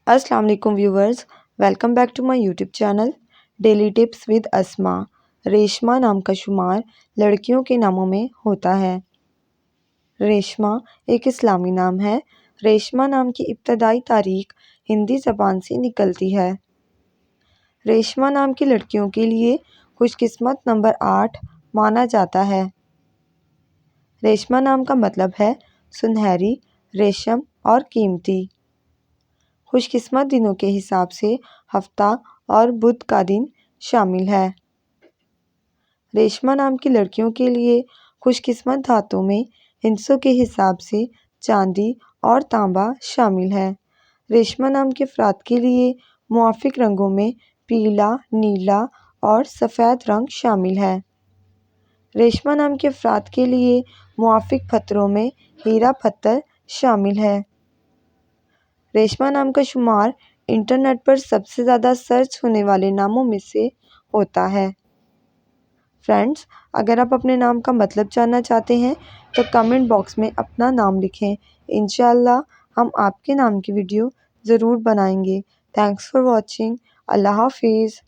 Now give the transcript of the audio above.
अस्सलाम वालेकुम viewers, welcome back to my YouTube channel daily tips with Asma. Reshma नाम का शुमार लड़कियों के नामों में होता है। रेशमा एक इस्लामी नाम है। रेशमा नाम की इब्तदाई तारीख हिंदी ज़बान से निकलती है। रेशमा नाम की लड़कियों के लिए खुशकिस्मत नंबर 8 माना जाता है। रेशमा नाम का मतलब है सुनहरी, रेशम और कीमती। खुशकिस्मत दिनों के हिसाब से हफ्ता और बुध का दिन शामिल है। रेशमा नाम की लड़कियों के लिए खुशकिस्मत धातु में हिस्सों के हिसाब से चांदी और तांबा शामिल है। रेशमा नाम के अफराद के लिए मुआफिक रंगों में पीला, नीला और सफ़ेद रंग शामिल है। रेशमा नाम के अफराद के लिए मुआफिक पत्थरों में हीरा पत्थर शामिल है। रेशमा नाम का शुमार इंटरनेट पर सबसे ज़्यादा सर्च होने वाले नामों में से होता है। फ्रेंड्स, अगर आप अपने नाम का मतलब जानना चाहते हैं तो कमेंट बॉक्स में अपना नाम लिखें। इंशाअल्लाह हम आपके नाम की वीडियो ज़रूर बनाएंगे। Thanks for watching. अल्लाह हाफिज़।